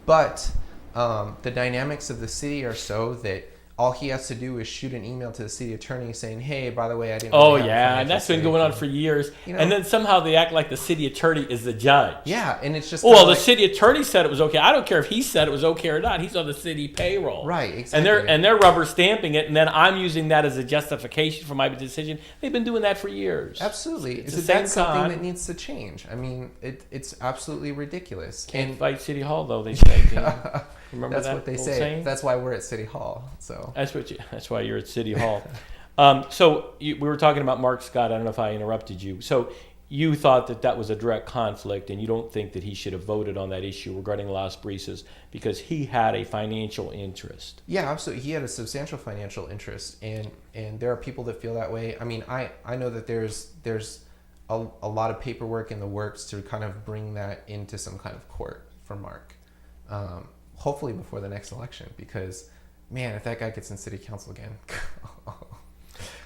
But the dynamics of the city are so that all he has to do is shoot an email to the city attorney saying, hey, by the way, I didn't really have a financial and that's been going on for years. You know? And then somehow they act like the city attorney is the judge. Yeah, and it's just... Well, the city attorney said it was okay. I don't care if he said it was okay or not. He's on the city payroll. Right, exactly. And they're rubber stamping it, and then I'm using that as a justification for my decision. They've been doing that for years. Absolutely. It's so the same that's something con. that needs to change. I mean, it's absolutely ridiculous. Can't fight City Hall, though, they say. Remember that's that what they old say. saying? That's why we're at City Hall. So That's why you're at City Hall. So we were talking about Mark Scott. I don't know if I interrupted you. So you thought that was a direct conflict, and you don't think that he should have voted on that issue regarding Las Brisas because he had a financial interest. Yeah, absolutely. He had a substantial financial interest, and there are people that feel that way. I mean, I know that there's a lot of paperwork in the works to kind of bring that into some kind of court for Mark. Hopefully before the next election, because man, if that guy gets in city council again.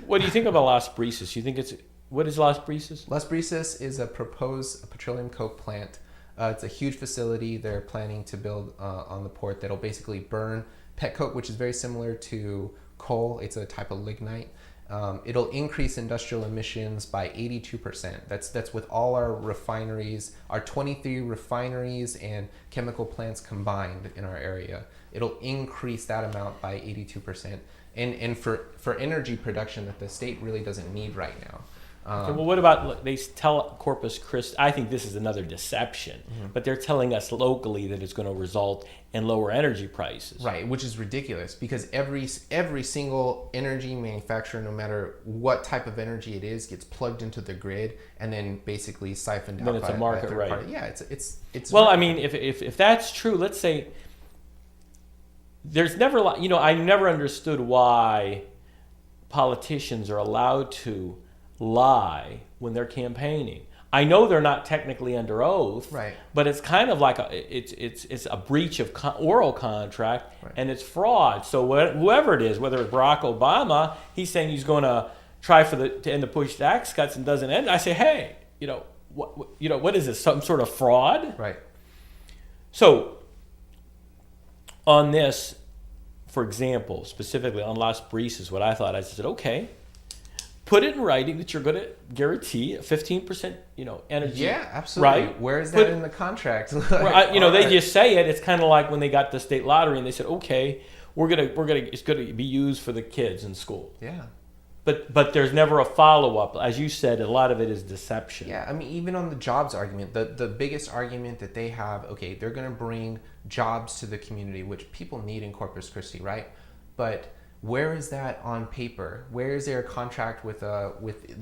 What do you think about Las Brisas? You think what is Las Brisas? Las Brisas is a proposed petroleum coke plant. It's a huge facility they're planning to build on the port that'll basically burn pet coke, which is very similar to coal. It's a type of lignite. It'll increase industrial emissions by 82%. That's with all our refineries, our 23 refineries and chemical plants combined in our area. It'll increase that amount by 82%. and for energy production that the state really doesn't need right now. Okay, well, what about they tell Corpus Christi? I think this is another deception, but they're telling us locally that it's going to result in lower energy prices. Right, which is ridiculous because every single energy manufacturer, no matter what type of energy it is, gets plugged into the grid and then basically siphoned out. Then it's a market, by a third right? party. Yeah, it's. Well, right. I mean, if that's true, let's say there's never, I never understood why politicians are allowed to lie when they're campaigning. I know they're not technically under oath, right? But it's kind of like it's a breach of oral contract, right, and it's fraud. So whoever it is, whether it's Barack Obama, he's saying he's going to try to end the push tax cuts and doesn't end. I say, hey, what is this? Some sort of fraud, right? So on this, for example, specifically on Las Brisas, what I thought, I said, okay, put it in writing that you're going to guarantee a 15%, energy. Yeah, absolutely. Right? Where is that in the contract? They just say it. It's kind of like when they got the state lottery and they said, okay, it's going to be used for the kids in school. Yeah. But there's never a follow-up. As you said, a lot of it is deception. Yeah, I mean, even on the jobs argument, the biggest argument that they have, okay, they're going to bring jobs to the community, which people need in Corpus Christi, right? But where is that on paper? Where is there a contract with the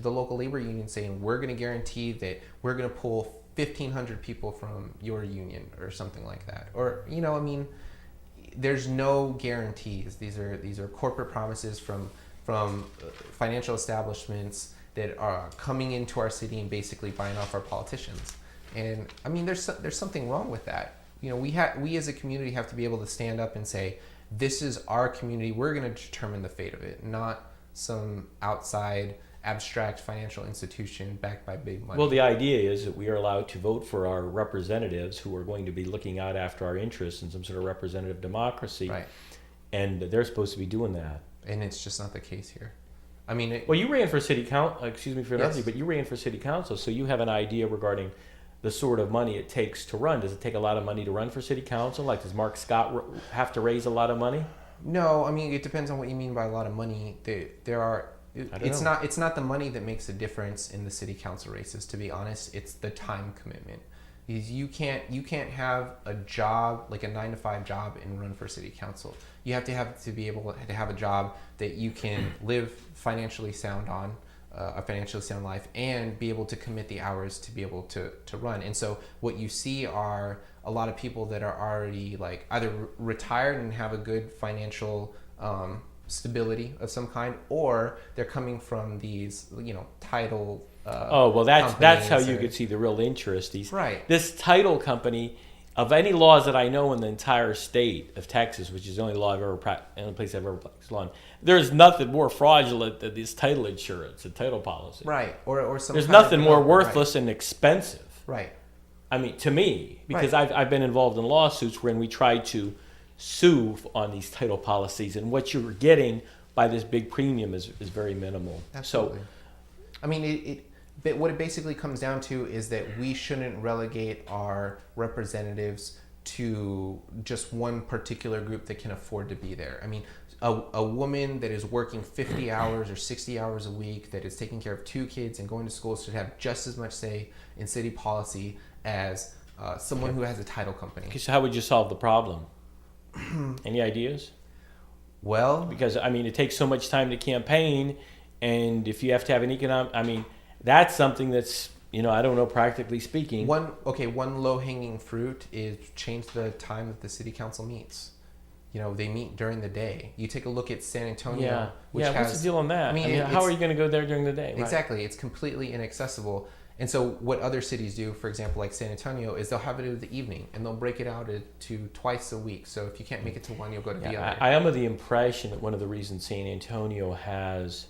local labor union saying we're going to guarantee that we're going to pull 1,500 people from your union or something like that? Or, I mean, there's no guarantees. These are corporate promises from financial establishments that are coming into our city and basically buying off our politicians. And I mean, there's something wrong with that. We as a community have to be able to stand up and say, this is our community. We're going to determine the fate of it, not some outside abstract financial institution backed by big money. Well, the idea is that we are allowed to vote for our representatives who are going to be looking out after our interests in some sort of representative democracy. Right. And they're supposed to be doing that. And it's just not the case here. I mean, well, you ran for city council. Excuse me for interrupting, yes, but you ran for city council, so you have an idea regarding the sort of money it takes to run. Does it take a lot of money to run for city council? Like, does Mark Scott have to raise a lot of money? No, I mean, it depends on what you mean by a lot of money. It's not the money that makes a difference in the city council races. To be honest, it's the time commitment. You can't have a job like a 9-to-5 job and run for city council. You have to be able to have a job that you can live financially sound on, a financially sound life, and be able to commit the hours to be able to run. And so what you see are a lot of people that are already like either retired and have a good financial stability of some kind, or they're coming from these title. That's how you could see the real interest. Right. This title company, of any laws that I know in the entire state of Texas, which is the only place I've ever practiced law in, there's nothing more fraudulent than this title insurance and title policy. Right. Or some. There's nothing more worthless and expensive. Right. I mean, to me, because right. I've been involved in lawsuits when we tried to sue on these title policies, and what you're getting by this big premium is very minimal. Absolutely. So, I mean, but what it basically comes down to is that we shouldn't relegate our representatives to just one particular group that can afford to be there. I mean, a woman that is working 50 hours or 60 hours a week, that is taking care of 2 kids and going to school, should have just as much say in city policy as someone who has a title company. Okay, so how would you solve the problem? Any ideas? Well, because I mean, it takes so much time to campaign, and if you have to have an economic, that's something that's, I don't know, practically speaking. One low-hanging fruit is change the time that the city council meets. They meet during the day. You take a look at San Antonio, which has... what's the deal on that? How are you going to go there during the day? Exactly. Right? It's completely inaccessible. And so what other cities do, for example, like San Antonio, is they'll have it in the evening, and they'll break it out to twice a week. So if you can't make it to one, you'll go to the other. I am of the impression that one of the reasons San Antonio has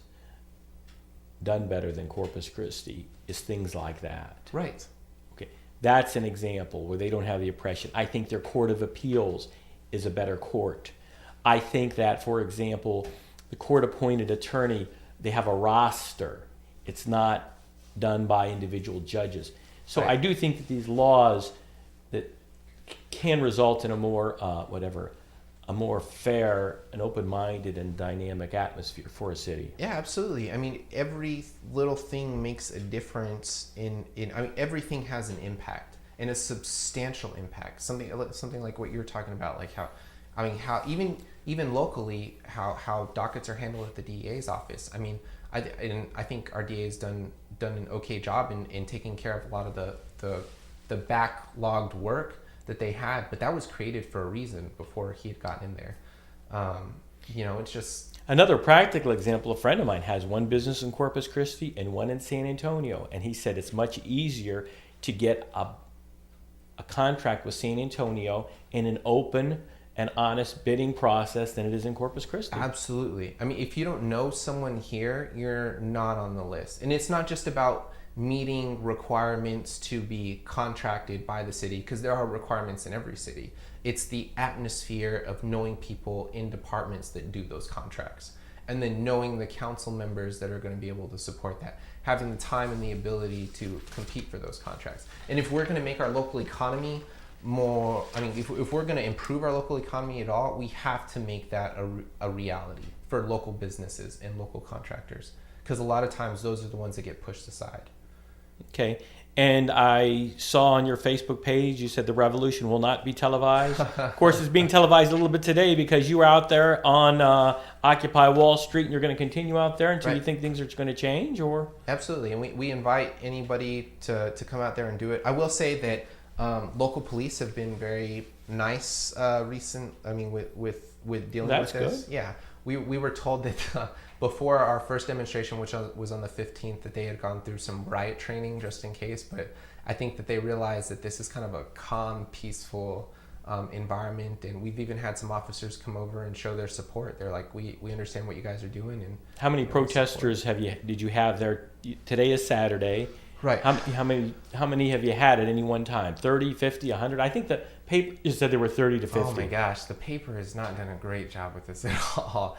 done better than Corpus Christi is things like that. Right. Okay. That's an example where they don't have the oppression. I think their court of appeals is a better court. I think that, for example, the court-appointed attorney, they have a roster. It's not done by individual judges. So right. I do think that these laws that can result in a more, a more fair and open-minded and dynamic atmosphere for a city. Yeah, absolutely. I mean, every little thing makes a difference I mean, everything has an impact, and a substantial impact. Something like what you were talking about, like how even locally, how dockets are handled at the DEA's office. I mean, I think our DA's done an okay job in taking care of a lot of the backlogged work that they had, but that was created for a reason before he had gotten in there. It's just Another practical example, a friend of mine has one business in Corpus Christi and one in San Antonio, and he said it's much easier to get a contract with San Antonio in an open and honest bidding process than it is in Corpus Christi. Absolutely. I mean, if you don't know someone here, you're not on the list. And it's not just about meeting requirements to be contracted by the city, because there are requirements in every city. It's the atmosphere of knowing people in departments that do those contracts, and then knowing the council members that are going to be able to support that, having the time and the ability to compete for those contracts. And if we're going to make our local economy more, I mean, if we're going to improve our local economy at all, we have to make that a reality for local businesses and local contractors, because a lot of times those are the ones that get pushed aside. Okay. And I saw on your Facebook page, you said the revolution will not be televised. Of course, it's being televised a little bit today because you were out there on Occupy Wall Street, and you're going to continue out there until you think things are going to change, or? Absolutely. And we invite anybody to come out there and do it. I will say that local police have been very nice with dealing That's with this. good. Yeah. We were told that before our first demonstration, which was on the 15th, that they had gone through some riot training just in case. But I think that they realized that this is kind of a calm, peaceful environment. And we've even had some officers come over and show their support. They're like, we understand what you guys are doing. And how many protesters did you have there? Today is Saturday. Right. How many have you had at any one time? 30, 50, 100? I think the paper you said there were 30 to 50. Oh my gosh, the paper has not done a great job with this at all.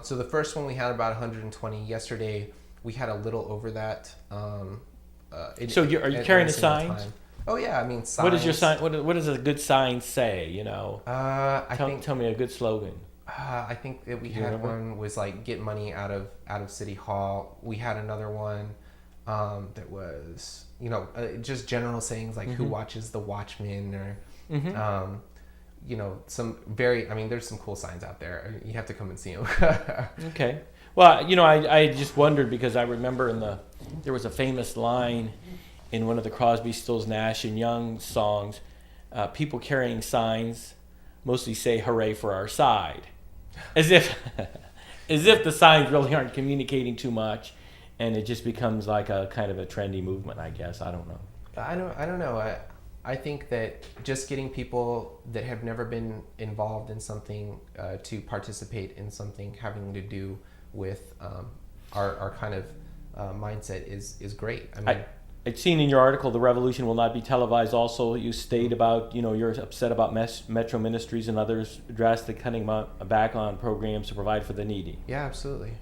So the first one we had about 120. Yesterday we had a little over that. So are you carrying the signs? Time. Oh yeah, I mean signs. What is your sign? What does a good sign say? You know. Tell me a good slogan. I think that we had one was like get money out of City Hall. We had another one. That was, just general sayings like who watches the Watchmen, or, some there's some cool signs out there. You have to come and see them. Okay. Well, I just wondered because I remember there was a famous line in one of the Crosby, Stills, Nash and Young songs, people carrying signs mostly say hooray for our side. As if the signs really aren't communicating too much. And it just becomes like a kind of a trendy movement, I guess. I don't know. I don't know. I think that just getting people that have never been involved in something to participate in something having to do with our kind of mindset is great. I mean, I'd seen in your article the revolution will not be televised. Also, you state about you're upset about Metro Ministries and others drastically cutting back on programs to provide for the needy. Yeah, absolutely.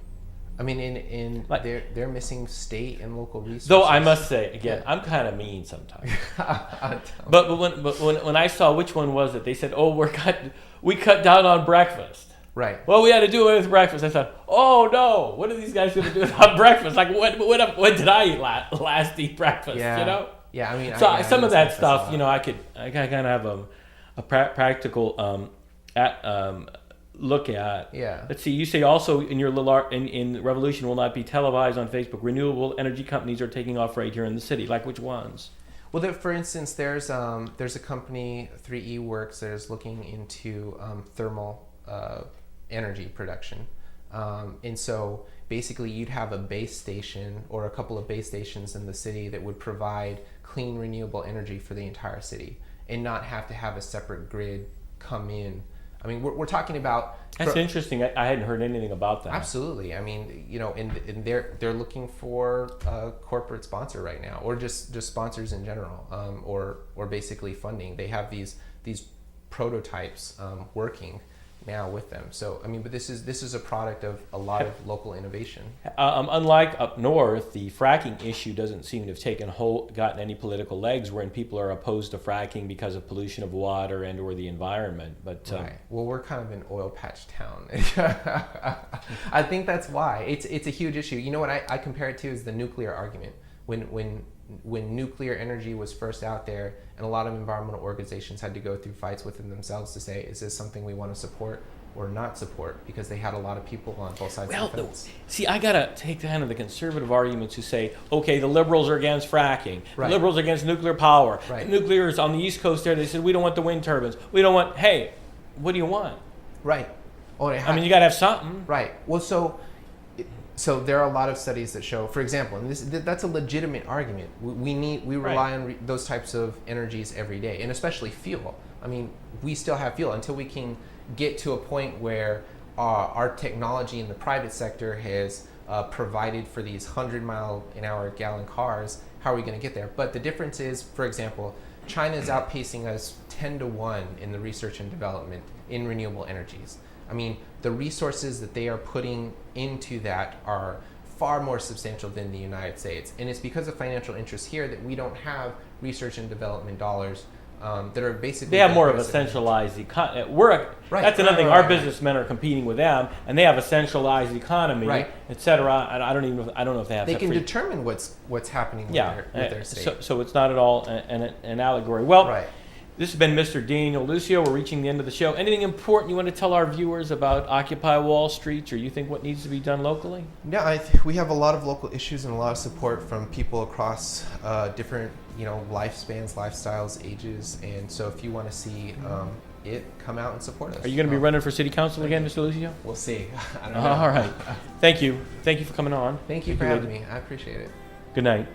I mean, they're missing state and local resources. Though I must say, again, I'm kind of mean sometimes. but when I saw which one was it, they said, "Oh, we cut down on breakfast." Right. Well, we had to do it with breakfast. I thought, "Oh no, what are these guys going to do without breakfast? Like, when did I eat last eat breakfast? Yeah. Yeah. I mean, some of that stuff, I kind of have a practical look at. Yeah. Let's see. You say also in your little art in Revolution will not be televised on Facebook. Renewable energy companies are taking off right here in the city. Like which ones? Well, for instance, there's a company 3E Works that is looking into thermal energy production, and so basically you'd have a base station or a couple of base stations in the city that would provide clean renewable energy for the entire city, and not have to have a separate grid come in. I mean, we're talking about. That's interesting. I hadn't heard anything about that. Absolutely. I mean, and they're looking for a corporate sponsor right now, or just sponsors in general, or basically funding. They have these prototypes working, now with them. So I mean, but this is a product of a lot of local innovation. Unlike up north, the fracking issue doesn't seem to have gotten any political legs, wherein people are opposed to fracking because of pollution of water and or the environment. But right. Well, we're kind of an oil patch town. I think that's why it's a huge issue. You know what I compare it to is the nuclear argument. When nuclear energy was first out there, and a lot of environmental organizations had to go through fights within themselves to say, is this something we want to support or not support? Because they had a lot of people on both sides of the fence. See, I gotta take kind of the conservative arguments who say, okay, the liberals are against fracking, right. The liberals are against nuclear power. Right. Nuclear is on the East Coast there. They said we don't want the wind turbines. We don't want. Hey, what do you want? Right. Oh, I mean, you gotta have something. Right. Well, so there are a lot of studies that show, for example, and that's a legitimate argument. We rely on those types of energies every day, and especially fuel. I mean, we still have fuel until we can get to a point where our technology in the private sector has provided for these 100-mile-an-hour-gallon cars. How are we going to get there? But the difference is, for example, China is outpacing us 10-1 in the research and development in renewable energies. I mean, the resources that they are putting into that are far more substantial than the United States. And it's because of financial interests here that we don't have research and development dollars that are basically... They have more of a centralized economy. That's another thing. Our businessmen are competing with them, and they have a centralized economy, et cetera. And I don't know if they have... They can determine what's happening with their state. So it's not at all an allegory. Well... Right. This has been Mr. Daniel Lucio. We're reaching the end of the show. Anything important you want to tell our viewers about Occupy Wall Street, or you think what needs to be done locally? No, I think we have a lot of local issues and a lot of support from people across different, lifespans, lifestyles, ages. And so if you want to see it, come out and support us. Are you going to be running for city council again, Mr. Lucio? We'll see. I don't know. All right. Thank you. Thank you for coming on. Thank you for having me. I appreciate it. Good night.